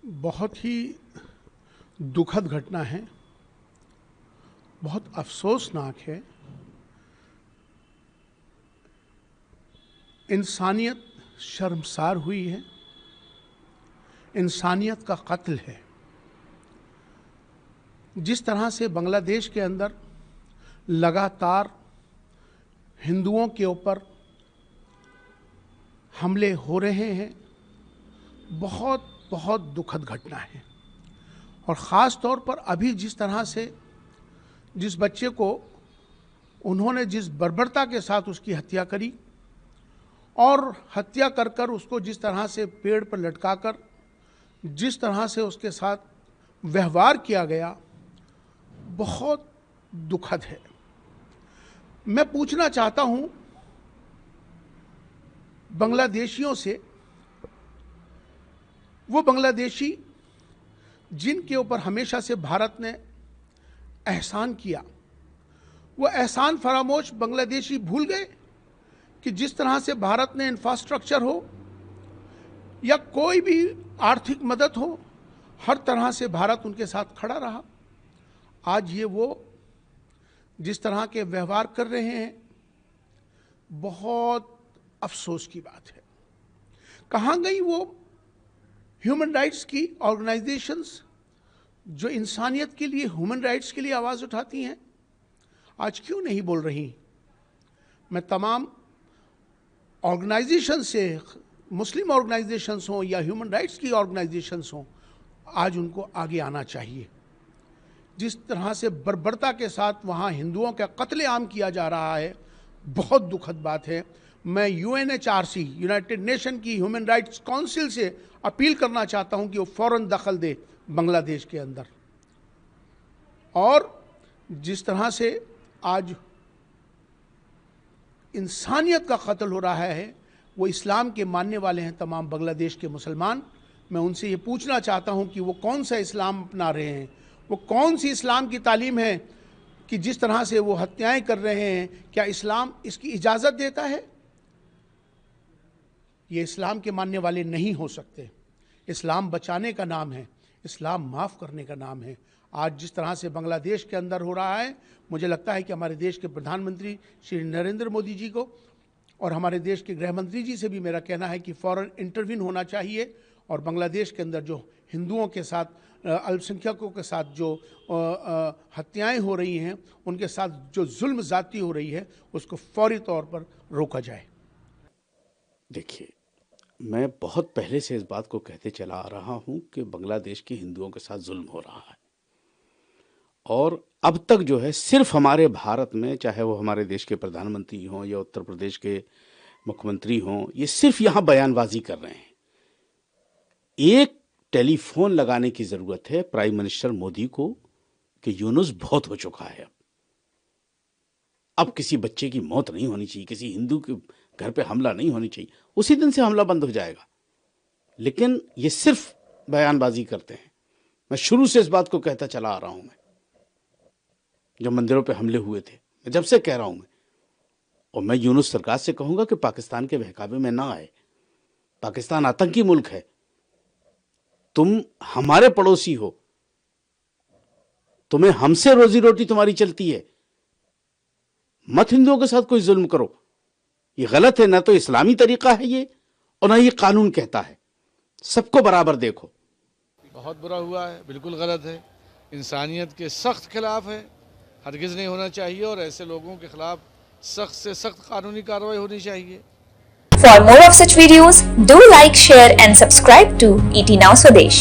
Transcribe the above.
बहुत ही दुखद घटना है, बहुत अफसोसनाक है। इंसानियत शर्मसार हुई है, इंसानियत का कत्ल है। जिस तरह से बांग्लादेश के अंदर लगातार हिंदुओं के ऊपर हमले हो रहे हैं, बहुत बहुत दुखद घटना है। और ख़ास तौर पर अभी जिस तरह से जिस बच्चे को उन्होंने जिस बर्बरता के साथ उसकी हत्या करी और हत्या कर कर उसको जिस तरह से पेड़ पर लटकाकर जिस तरह से उसके साथ व्यवहार किया गया, बहुत दुखद है। मैं पूछना चाहता हूं बांग्लादेशियों से, वो बांग्लादेशी जिनके ऊपर हमेशा से भारत ने एहसान किया, वो एहसान फरामोश बांग्लादेशी भूल गए कि जिस तरह से भारत ने इंफ्रास्ट्रक्चर हो या कोई भी आर्थिक मदद हो, हर तरह से भारत उनके साथ खड़ा रहा। आज ये वो जिस तरह के व्यवहार कर रहे हैं, बहुत अफसोस की बात है। कहाँ गई वो ह्यूमन राइट्स की ऑर्गेनाइजेशंस जो इंसानियत के लिए, ह्यूमन राइट्स के लिए आवाज़ उठाती हैं? आज क्यों नहीं बोल रही? मैं तमाम ऑर्गेनाइजेशन से, मुस्लिम ऑर्गेनाइजेशंस हों या ह्यूमन राइट्स की ऑर्गेनाइजेशंस हों, आज उनको आगे आना चाहिए। जिस तरह से बर्बरता के साथ वहाँ हिंदुओं का कत्लेआम किया जा रहा है, बहुत दुखद बात है। मैं UNHRC, यूनाइटेड नेशन की ह्यूमन राइट्स काउंसिल से अपील करना चाहता हूँ कि वो फ़ौरन दखल दे बांग्लादेश के अंदर। और जिस तरह से आज इंसानियत का कत्ल हो रहा है, वो इस्लाम के मानने वाले हैं तमाम बांग्लादेश के मुसलमान। मैं उनसे ये पूछना चाहता हूँ कि वो कौन सा इस्लाम अपना रहे हैं, वो कौन सी इस्लाम की तालीम है कि जिस तरह से वो हत्याएं कर रहे हैं? क्या इस्लाम इसकी इजाज़त देता है? ये इस्लाम के मानने वाले नहीं हो सकते। इस्लाम बचाने का नाम है, इस्लाम माफ़ करने का नाम है। आज जिस तरह से बांग्लादेश के अंदर हो रहा है, मुझे लगता है कि हमारे देश के प्रधानमंत्री श्री नरेंद्र मोदी जी को और हमारे देश के गृह मंत्री जी से भी मेरा कहना है कि फ़ौरन इंटरवीन होना चाहिए और बांग्लादेश के अंदर जो हिंदुओं के साथ, अल्पसंख्यकों के साथ जो हत्याएं हो रही हैं, उनके साथ जो जुल्म ज़्यादती हो रही है, उसको फौरी तौर पर रोका जाए। देखिए, मैं बहुत पहले से इस बात को कहते चला आ रहा हूं कि बांग्लादेश के हिंदुओं के साथ जुल्म हो रहा है। और अब तक जो है सिर्फ हमारे भारत में, चाहे वो हमारे देश के प्रधानमंत्री हों या उत्तर प्रदेश के मुख्यमंत्री हों, ये सिर्फ यहाँ बयानबाजी कर रहे हैं। एक टेलीफोन लगाने की ज़रूरत है प्राइम मिनिस्टर मोदी को कि यूनुस बहुत हो चुका है। अब किसी बच्चे की मौत नहीं होनी चाहिए, किसी हिंदू के घर पे हमला नहीं होनी चाहिए। उसी दिन से हमला बंद हो जाएगा। लेकिन ये सिर्फ बयानबाजी करते हैं। मैं शुरू से इस बात को कहता चला आ रहा हूं। मैं जब मंदिरों पे हमले हुए थे, मैं जब से कह रहा हूं और मैं यूनुस सरकार से कहूंगा कि पाकिस्तान के बहकावे में ना आए। पाकिस्तान आतंकी मुल्क है, तुम हमारे पड़ोसी हो, तुम्हें हमसे रोजी रोटी तुम्हारी चलती है, मत हिंदुओं के साथ कोई जुल्म करो। ये गलत है, ना तो इस्लामी तरीका है ये और ना ये कानून कहता है। सबको बराबर देखो। बहुत बुरा हुआ है, बिल्कुल गलत है, इंसानियत के सख्त खिलाफ है, हरगिज़ नहीं होना चाहिए और ऐसे लोगों के खिलाफ सख्त से सख्त कानूनी कार्रवाई होनी चाहिए। For more of such videos, do like, share and subscribe to ET Now Swadesh.